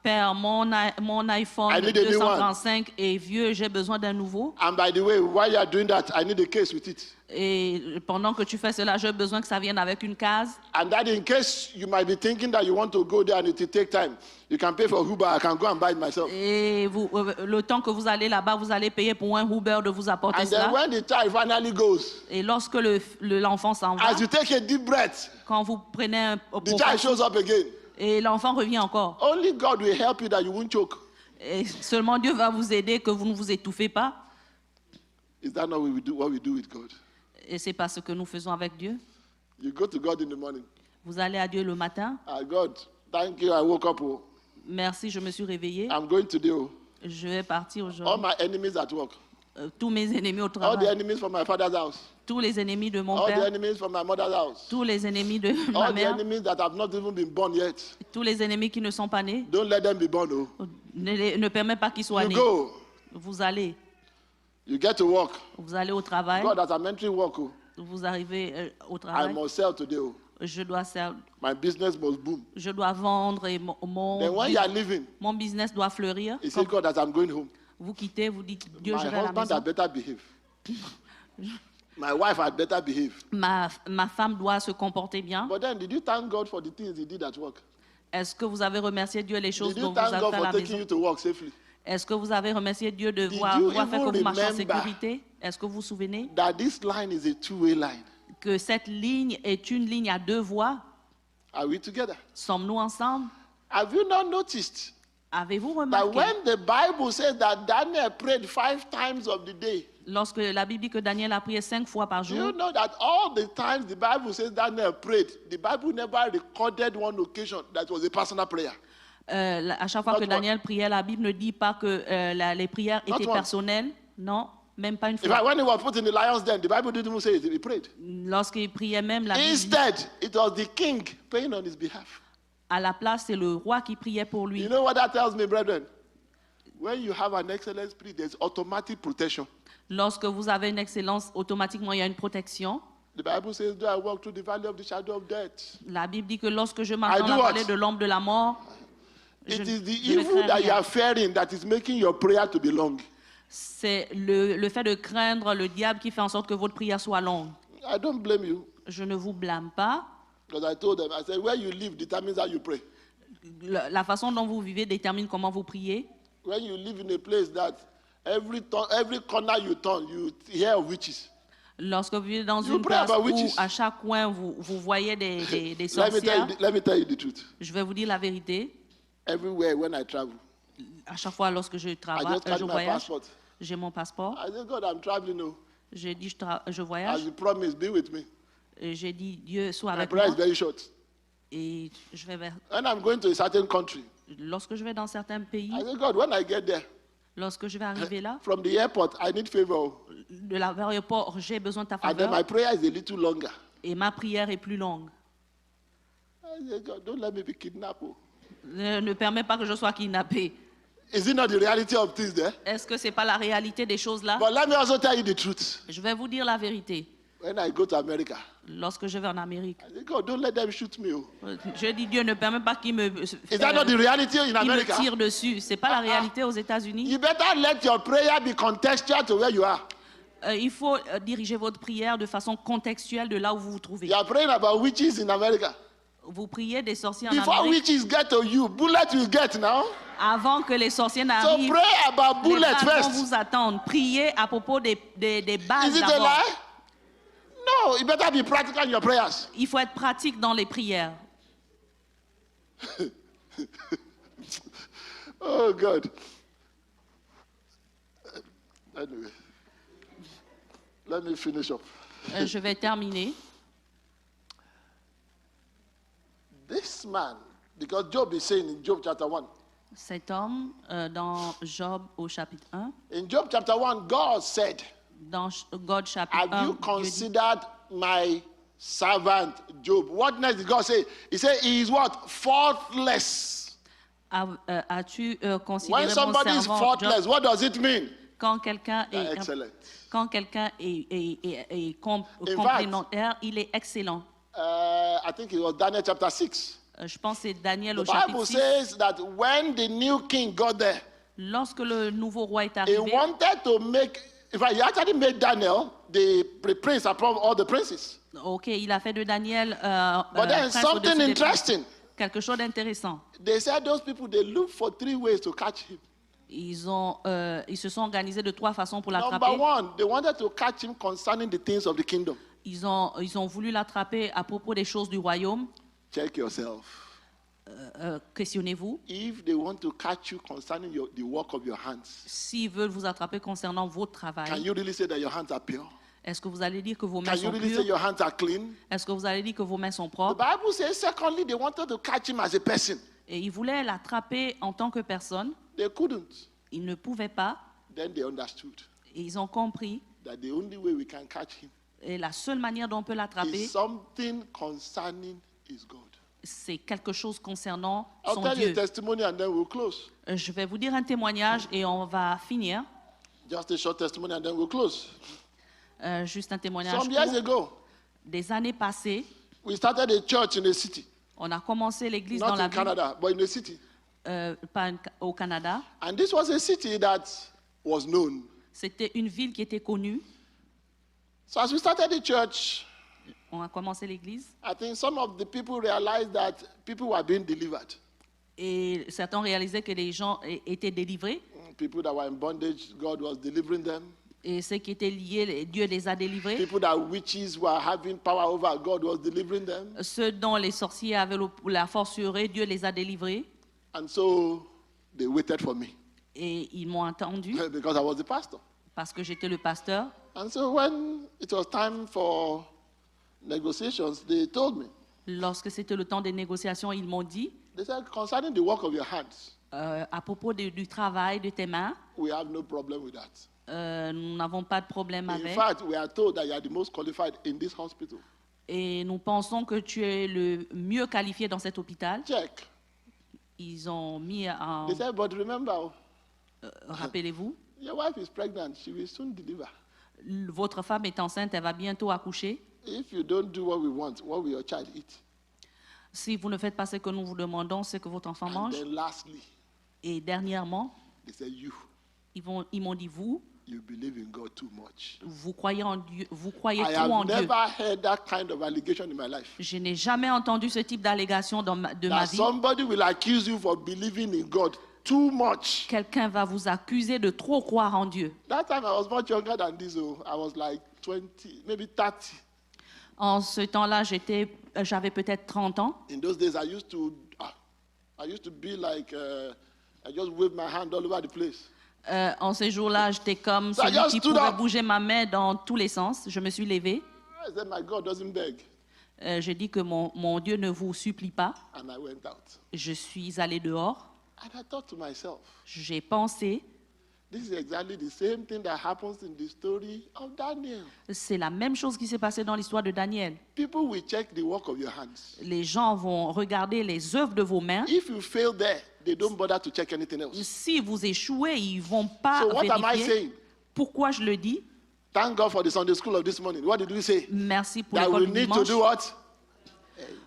Père, mon iPhone I need a new 235 est vieux, j'ai besoin d'un nouveau. And by the way, while you are doing that, I need a case with it. Et pendant que tu fais cela, j'ai besoin que ça vienne avec une case. And that in case you might be thinking that you want to go there and it will take time, you can pay for Uber. I can go and buy it myself. Et le temps que vous allez là-bas, vous allez payer pour un Uber de vous apporter And then cela. when the child finally goes, Et lorsque l'enfant s'en va, as you take a deep breath, quand vous prenez un the child shows up again. et l'enfant revient encore. Only God will help you that you won't choke. Et seulement Dieu va vous aider que vous ne vous étouffez pas. Is that not what we do with God? Et c'est pas ce que nous faisons avec Dieu. You go to God in the morning. Vous allez à Dieu le matin. Ah, God, thank you. I woke up. Oh. Merci, je me suis réveillé. I'm going today. Oh. Je vais partir All aujourd'hui. my enemies at work. Tous mes ennemis au All the travail. enemies from my father's house. Tous les ennemis de mon All the père. enemies from my mother's house. Tous les ennemis de ma All the mère. enemies that have not even been born yet. Tous les ennemis qui ne sont pas nés. Don't let them be born. Oh. Ne permet pas qu'ils soient You nés. go. Vous allez. You get to work. Vous allez au travail, God, as I'm entering work, vous arrivez au I travail, must sell today. je dois, My business must boom. je dois vendre et Then when you are leaving, mon business doit fleurir. you say, God, as I'm going home, Vous quittez, vous dites, Dieu, my je vais à la husband maison. had better behave. My wife had better behave. Ma femme doit se comporter bien. But then, did you thank God for the things he did at work? Est-ce que vous avez remercié Dieu les choses Did dont you vous thank avez God fait à for la taking maison? you to work safely? Est-ce que vous avez remercié Dieu de Did voir you faire que even vous marchez en remember sécurité? Est-ce que vous vous souvenez That this line is a two-way line. que cette ligne est une ligne à deux voies? Are we together? Sommes-nous ensemble? Have you not noticed Avez-vous that remarqué, when the Bible says that Daniel prayed 5 times of the day, lorsque la Bible dit que Daniel a prié 5 fois par do you jour, know that all the times the Bible says Daniel prayed, the Bible never recorded one occasion that was a personal prayer. à chaque fois Not que one. Daniel priait, la Bible ne dit pas que les prières Not étaient one. personnelles. Non, même pas une In fois. fact, when he was put in the lion's den, the Bible didn't even say it, he prayed. Lorsqu'il priait même, la Bible dit, Instead, it was the king praying on his behalf. à la place, c'est le roi qui priait pour lui. You know what that tells me, brethren? When you have an excellent spirit, there's automatic protection. Lorsque vous avez une excellence, automatiquement, il y a une protection. The Bible says, though I walk through the valley of the shadow of death, La Bible dit que lorsque je marche I dans do la what? vallée de l'ombre de la mort, it je, is the je ne evil crains that you rien. are fearing that is making your prayer to be long. C'est le fait de craindre le diable qui fait en sorte que votre prière soit longue. I don't blame you, Je ne vous blâme pas. because I told them, I said, where you live determines how you pray. La façon dont vous vivez détermine comment vous priez. When you live in a place that every corner you turn, you hear of witches. Lorsque vous vivez dans You une pray place about où witches. à chaque coin vous voyez des Let me tell sorcières, you the truth. je vais vous dire la vérité. Everywhere when I travel, À chaque fois lorsque je I travaille, just carry je my voyage, passport. j'ai mon passeport. I say, God, I'm traveling. Oh. J'ai dit je As voyage. you promised, be with me. Et j'ai dit Dieu soit My avec prayer moi. is very short. Et je vais vers. When I'm going to a certain country, Lorsque je vais dans certains pays, I say, God, when I get there, lorsque je vais arriver là, from the airport, I need favor. de l'aéroport, j'ai besoin de ta And then faveur. my prayer is a little longer. Et ma prière est plus longue. I say, God, don't let me be kidnapped. Oh. Ne permet pas que je sois kidnappé. Is it not the reality of things there? Est-ce que c'est pas la réalité des choses là? But let me also tell you the truth. Je vais vous dire la vérité. When I go to America, Lorsque je vais en Amérique, I say, God, don't let them shoot me. Oh. je dis Dieu ne permet pas qu'il me, Is that not the reality in qu'il me America? tire dessus. C'est pas la réalité aux États-Unis. You better let your prayer be contextual to where you are. Il faut diriger votre prière de façon contextuelle de là où vous vous trouvez. You are praying about witches in America. Vous priez des sorciers en Before Amérique. witches get to you, bullet will get now. Avant que les sorciers So n'arrivent, pray about les bullets balles vont first. vous attendre. Priez à propos des balles Is it a d'abord. lie? No, you better be practical in your prayers. Il faut être pratique dans les prières. Oh, God. Anyway, let me finish up. Je vais terminer. This man, because Job is saying in Job chapter 1, Cet homme, dans Job au chapitre 1, in Job chapter 1, God said, dans God chapitre have 1, you Dieu dit, considered my servant Job? What next did God say? He said, he is what? Faultless. As-tu When considéré mon somebody is servant faultless, Job? what does it mean? Quand quelqu'un They are est, excellent. quand quelqu'un est fact, complémentaire, il est excellent. I think it was Daniel chapter 6. Je pense que c'est Daniel The au chapitre Bible 6. says that when the new king got there, Lorsque le nouveau roi est he arrivé, wanted to make, in fact, he actually made Daniel the prince above all the princes. ok, il a fait de Daniel But then prince something au-dessus des princes. interesting. Quelque chose d'intéressant. They said those people, they look for 3 ways to catch him. Ils se sont organisés de 3 façons pour Number l'attraper. 1, they wanted to catch him concerning the things of the kingdom. Ils ont voulu l'attraper à propos des choses du royaume. Check yourself. Questionnez-vous. If they want to catch you concerning the work of your hands, S'ils veulent vous attraper concernant votre can travail, you really say that your hands are pure? est-ce que vous allez dire que vos mains Can you sont really say pures? your hands are clean? Est-ce que vous allez dire que vos mains sont The propres? Bible says, secondly, they wanted to catch him as a person. Et ils voulaient l'attraper en tant que personne. They couldn't. Ils ne pouvaient pas. Then they understood Et ils ont compris. that the only way we can catch him Et la seule manière dont on peut l'attraper, is something concerning his God. c'est quelque chose concernant I'll son tell you a Dieu. testimony and then we'll close. Je vais vous dire un témoignage et on va finir. Just a short testimony and then we'll close. Juste un témoignage Some years court. ago, Des années passées, we started a church in a city. on a commencé l'église dans Not la in ville, Canada, but in a city. pas au Canada. And this was a city that was known. C'était une ville qui était connue. So as we started the church, On a commencé l'église I think some of the people realized that people were being delivered. et certains réalisaient que les gens étaient délivrés People that were in bondage, God was delivering them. et ceux qui étaient liés, Dieu les a délivrés. People that witches were having power over, God was delivering them. Ceux dont les sorciers avaient la force sur eux, Dieu les a délivrés And so they waited for me et ils m'ont entendu because I was the pastor. parce que j'étais le pasteur. And so when it was time for negotiations, they told me, Lorsque c'était le temps des négociations, ils m'ont dit, they said, concerning the work of your hands, à propos du travail de tes mains, we have no problem with that. nous n'avons pas de problème In avec. fact, we are told that you are the most qualified in this hospital. Et nous pensons que tu es le mieux qualifié dans cet hôpital. Check. Ils ont mis en... They said, but remember, Rappelez-vous, your wife is pregnant. She will soon deliver. votre femme est enceinte, elle va bientôt accoucher. If you don't do what we want, what will your child eat? Si vous ne faites pas ce que nous vous demandons, ce que votre enfant And mange. then lastly, Et dernièrement, they said, you ils m'ont dit, vous believe in God too much. croyez en Dieu, vous croyez I trop en have Dieu. never heard that kind of allegation in my life. Je n'ai jamais entendu ce type d'allégation de ma That vie. somebody will accuse you for believing in God too much. Quelqu'un va vous accuser de trop croire en Dieu. That time I was much younger than this. Oh, I was like 20, maybe 30. En ce temps-là, j'avais peut-être 30 ans. In those days, I used to be like, I just wave my hand all over the place. En ces jours-là, j'étais comme So I celui just qui stood pouvait up. bouger ma main dans tous les sens. Je me suis levée. I said, my God doesn't beg. J'ai dit que mon Dieu ne vous supplie pas. And I went out. Je suis allée dehors. And I thought to myself, J'ai pensé, this is exactly the same thing that happens in the story of Daniel. c'est la même chose qui s'est passée dans l'histoire de Daniel. People will check the work of your hands. Les gens vont regarder les œuvres de vos mains. If you fail there, they don't bother to check anything else. Si vous échouez, ils ne vont pas So what am I vérifier. saying? Pourquoi je le dis? Thank God for the Sunday school of this morning. What did we say? Merci pour That l'école we du need to dimanche. do what?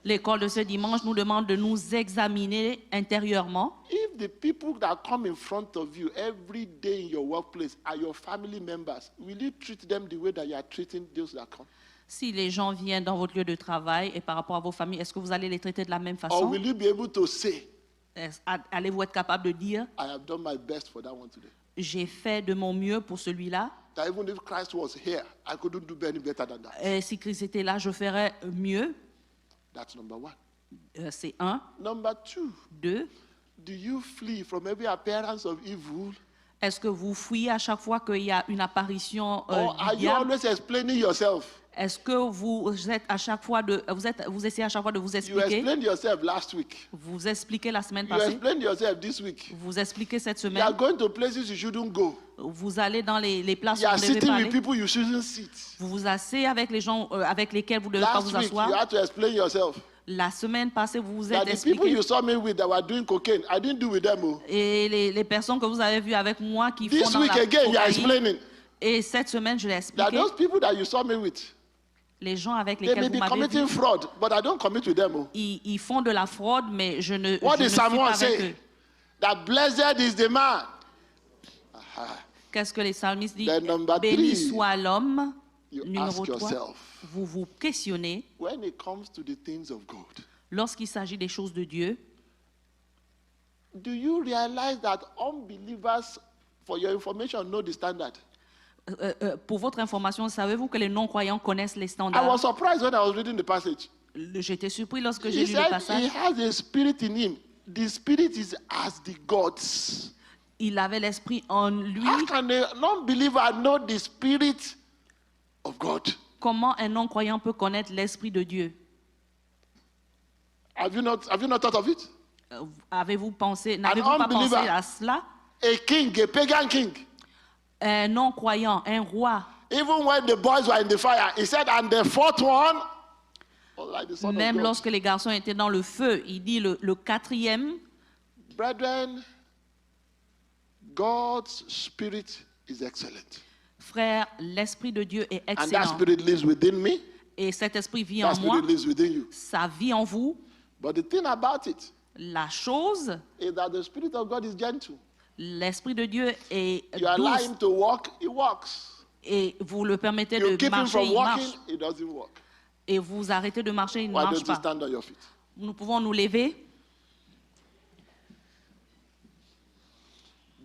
L'école de ce dimanche nous demande de nous examiner intérieurement. If the people that come in front of you every day in your workplace are your family members, will you treat them the way that you are treating those that come? Si les gens viennent dans votre lieu de travail et par rapport à vos familles, est-ce que vous allez les traiter de la même Or façon? will you be able to say, Allez-vous être capable de dire, I have done my best for that one today? j'ai fait de mon mieux pour celui-là, That even if Christ was here, I couldn't do any better than that. et si Christ était là, je ferais mieux. That's number one. C'est un. Number two, Deux, do you flee from every appearance of evil? est-ce que vous fouillez à chaque fois qu'il y a une apparition Or are du you diable? always explaining yourself? Est-ce que vous êtes à chaque fois vous essayez à chaque fois de vous You expliquer? explained yourself last week. Vous expliquez la semaine You passée, explained yourself this week. vous expliquez cette You are semaine, going to places you shouldn't go. vous allez dans les places You où are vous ne devez sitting pas with aller, people you shouldn't sit. vous vous asseyez avec les gens avec lesquels vous ne devez pas Last vous week, asseoir. you had to explain yourself. La semaine passée, vous vous That êtes the people expliqué. you saw me with that were doing cocaine, I didn't do with them. Oh. Et les personnes que vous avez vues avec moi qui font This dans week la again, you are cocaïne, explaining et cette semaine, je l'ai that expliqué. those people that you saw me with, Les gens avec they may lesquels be vous m'avez committing vu, fraud, but I don't commit with them. Oh. ils font de la fraude, mais je ne What je ne did suis Psalm pas 1 avec say? eux. That blessed is the man. Qu'est-ce que les psalmistes disent? Then number Béni three, soit l'homme. You Numéro ask 3, yourself, vous vous questionnez when it comes to the things of God, lorsqu'il s'agit des choses de Dieu. do you realize that unbelievers, for your information, know the standard? Pour votre information, savez-vous que les non-croyants connaissent les I standards? was surprised when I was reading the passage. J'étais surpris lorsque j'ai He lu le said passage. he has a spirit in him. The spirit is as the gods. Il avait l'esprit en lui. How can a non-believer know the spirit of God? Comment un non-croyant peut connaître l'esprit de Dieu? Have you not thought of it? Avez-vous pensé, n'avez-vous pas pensé unbeliever. à cela? A king, a pagan king. Un non-croyant, un roi, Even when the boys were in the fire, he said, and the fourth one, was like the son même of God. lorsque les garçons étaient dans le feu, il dit le quatrième, Brethren, God's spirit is excellent. Frère, l'Esprit de Dieu est And that excellent. spirit lives within me. Et cet esprit vit That en moi. spirit lives within you. Ça vit en vous. But the thing about it La chose, is that the Spirit of God is gentle. l'Esprit de Dieu est You allow douce. him to walk, he walks. Et vous le permettez You de keep him marcher, from il walking, marche. he doesn't walk. Et vous arrêtez de marcher, il ne Why marche don't you pas. stand on your feet? Nous pouvons nous lever.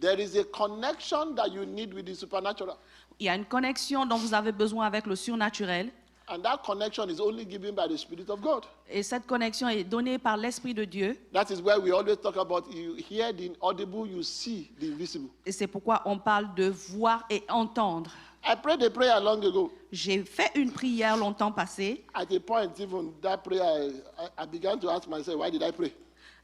There is a connection that you need with the supernatural. Il y a une connexion dont vous avez besoin avec le surnaturel. And that connection is only given by the Spirit of God. Et cette connexion est donnée par l'Esprit de Dieu. That is where we always talk about you hear the inaudible, you see the invisible. Et c'est pourquoi on parle de voir et entendre. I prayed a prayer long ago. J'ai fait une prière longtemps passée. At a point, even that prayer, I began to ask myself, why did I pray?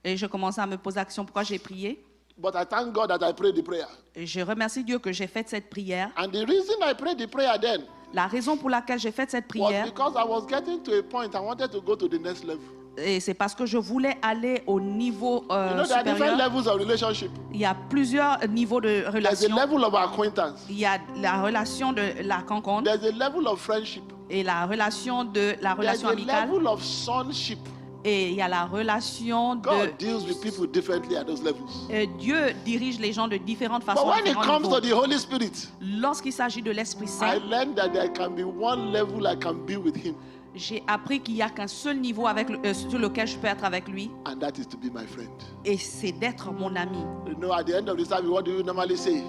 Et je commençais à me poser la question pourquoi j'ai prié. But I thank God that I prayed the prayer. Et je remercie Dieu que j'ai fait cette prière. And the reason I prayed the prayer then La raison pour laquelle j'ai fait cette was prière, because I was getting to a point I wanted to go to the next level. et c'est parce que je voulais aller au niveau You know, there are different supérieur. levels of relationship. Il y a plusieurs niveaux de There's a relation. level of acquaintance. Il y a la relation de la rencontre There's a level of friendship. et la relation de la There's relation a amicale. level of sonship. Et il y a la relation God de... deals with people differently at those levels. Dieu dirige les gens de différentes But façons. à when it différents comes to niveaux. the Holy Spirit, Lorsqu'il s'agit de l'Esprit I Saint, learned that there can be one level I can be with Him, j'ai appris qu'il n'y a qu'un seul niveau sur lequel je peux être avec lui, and that is to be my friend. et c'est d'être mon ami. You know, at the end of the service, what do you normally say?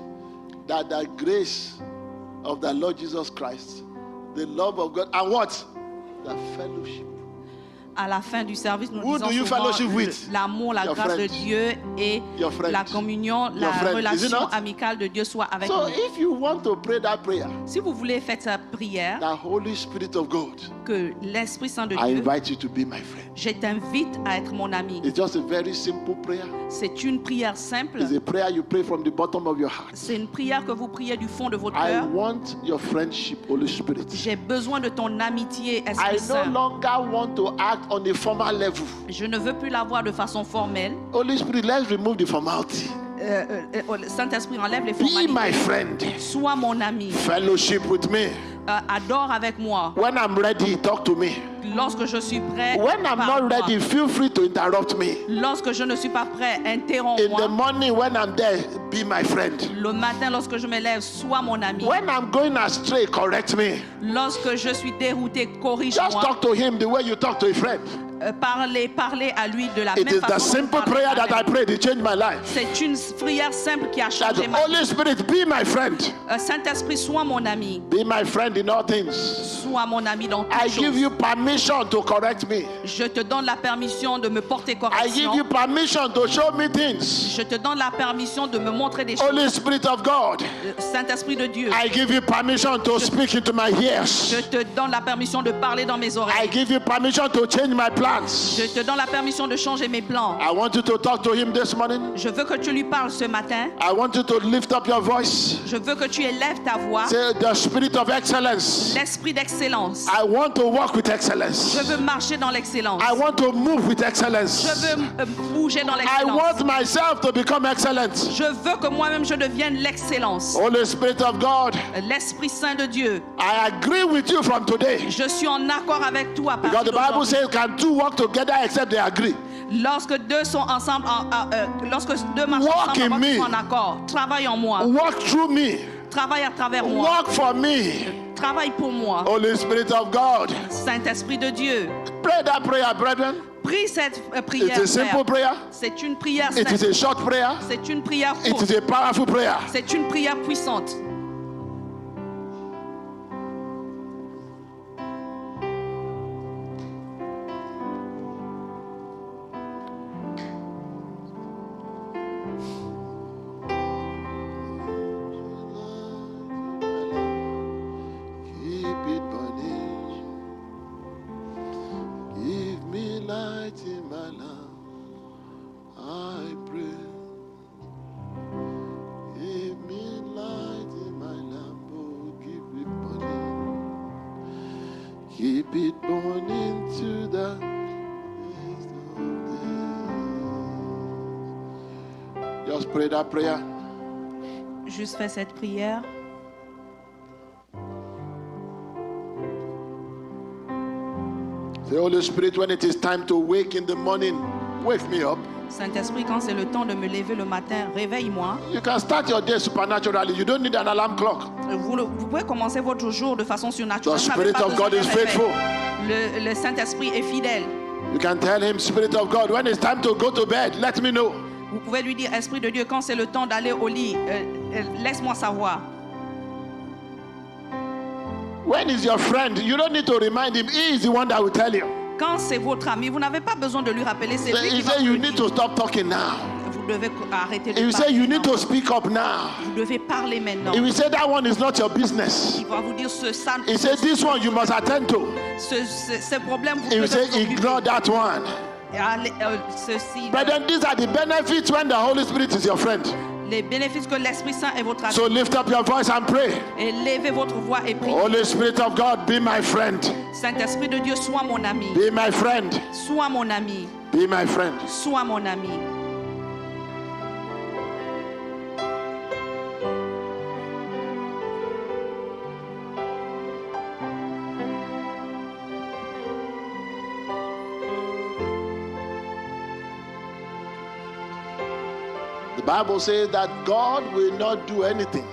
That the grace of the Lord Jesus Christ, the love of God, and what? The fellowship. À la fin du service, nous Who disons do you souvent fellowship with? l'amour, la Your grâce friend. de Dieu et Your friend. la communion, la Your friend. Is it relation not? amicale de Dieu soit avec So nous. if you want to pray that prayer, Si vous voulez faire cette prière, the Holy Spirit of God, que l'Esprit Saint de I Dieu, invite you to be my friend. je t'invite à être mon ami. It's just a very simple prayer. C'est une prière simple. It's a prayer you pray from the bottom of your heart. C'est une prière que vous priez du fond de votre I cœur. want your friendship, Holy Spirit. J'ai besoin de ton amitié, I Esprit no Saint. longer want to act on a formal level. Je ne veux plus l'avoir de façon formelle. Holy Spirit, let's remove the formality. Saint-Esprit, enlève les Be my formalités. friend. Sois mon ami. Fellowship with me. Adore avec moi. When I'm ready, talk to me. Lorsque je suis prêt, When I'm not parle-moi. ready, feel free to interrupt me. Lorsque je ne suis pas prêt, In the interromps-moi. morning, when I'm there, be my friend. Le matin, lorsque je me lève, sois mon ami. When I'm going astray, correct me. Lorsque je suis dérouté, Just corrige-moi. talk to him the way you talk to a friend. Parler à lui de la It même is the façon. dont simple vous prayer parlez that I avec prayed. It changed my life. C'est une prière simple qui a That changé ma vie. Holy Spirit, be my friend. Saint-Esprit, sois mon ami. Be my friend in all things. Sois mon ami dans I toutes give choses. you permission to correct me. Je te donne la permission de me porter I give correction. you permission to show me things. Je te donne la permission de me montrer des choses. Holy Spirit of God, Saint-Esprit de Dieu, I give you permission to speak into my je ears. te donne la permission de parler dans mes I oreilles. give you permission to change my plans. Je te donne la permission de changer mes plans. I want you to talk to him this morning. Je veux que tu lui parles ce matin. I want you to lift up your voice. Je veux que tu élèves ta voix. Say the spirit of excellence. L'esprit d'excellence. I want to walk with excellence. Je veux marcher dans l'excellence. I want to move with Je excellence. veux bouger dans I l'excellence. want myself to become excellent. Je veux que moi-même je devienne l'excellence. Holy Spirit of God, L'Esprit Saint de Dieu. I agree with you from today. Je suis en accord avec toi à Because partir the Bible d'aujourd'hui. says, can two walk together except they agree? Lorsque deux sont ensemble, lorsque deux marchent Walk ensemble, in avant me. qu'ils soient en accord. Travaille en moi. Walk through me. Travaille à travers moi. Walk for me. Travaille pour moi. Holy Spirit of God. Saint-Esprit de Dieu. Pray that prayer, brethren. Prie cette It prière. is a simple frère. prayer. C'est une prière It is simple. a short prayer. C'est une prière It courte. is a powerful prayer. C'est une prière puissante. Keep it burning. Give me light in my lamp. I pray. Give me light in my lamp. Oh, keep it burning. Keep it burning to the end of days. Just pray that prayer. Juste fais cette prière. Say, Holy Spirit, when it is time to wake in the morning, wake me up. Saint-Esprit, quand c'est le temps de me lever le matin, réveille-moi. You can start your day supernaturally. You don't need an alarm clock. Vous pouvez commencer votre jour de façon surnaturelle. The Vous n'avez Spirit pas of besoin God is d'un réveil. faithful. Le Saint-Esprit est fidèle. You can tell him, Spirit of God, when it's time to go to bed, let me know. Vous pouvez lui dire, Esprit de Dieu, quand c'est le temps d'aller au lit, laisse-moi savoir. When is your friend? You don't need to remind him. He is the one that will tell you. Quand c'est votre ami, vous n'avez pas besoin de lui rappeler. C'est lui He qui va said, vous you le need dire. to stop talking now. Vous devez arrêter de He will say, parler. you need maintenant. to speak up now. Vous devez parler maintenant. He will say, that one is not your business. Il va vous dire ça. He said, this one you must attend to. Ce problème, vous He will devez say, vous occuper. ignore that one. Ceci, But then these are the benefits when the Holy Spirit is your friend. les bénéfices que l'Esprit Saint est votre ami. So lift up your voice and pray. Et levez votre voix et priez. Holy Spirit of God, be my friend. Saint-Esprit de Dieu, sois mon ami. Be my friend. Sois mon ami. Be my friend. Sois mon ami. The Bible says that God will not do anything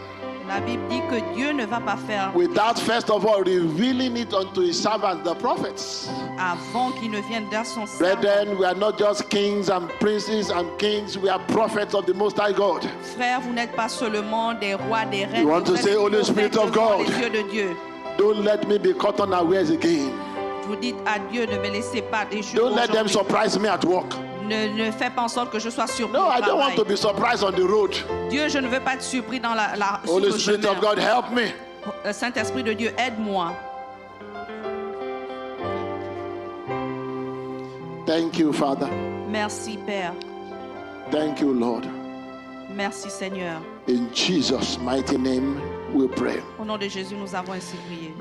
La Bible dit que Dieu ne va pas faire without first of all revealing it unto his servants, the prophets. avant qu'il ne vienne dans son serment. Brethren, we are not just kings and princes and kings, we are prophets of the Most High God. Frère, vous n'êtes pas seulement des rois, des reines. You want to vous êtes say, des Holy prophètes Spirit of devant God. les yeux de Dieu. Don't let me be caught unawares again. Vous dites à Dieu, ne me laissez pas échouer Don't let them aujourd'hui. surprise me at work. Ne fais pas en sorte que je sois surpris No, au I don't want travail. to be surprised on the road. Dieu, je ne veux pas être surpris dans sur Holy le Spirit chemin. of God, help me. Saint-Esprit de Dieu, aide-moi. Thank you, Father. Merci, Père. Thank you, Lord. Merci, Seigneur. In Jesus' mighty name we pray. Au nom de Jésus, nous avons ainsi prié.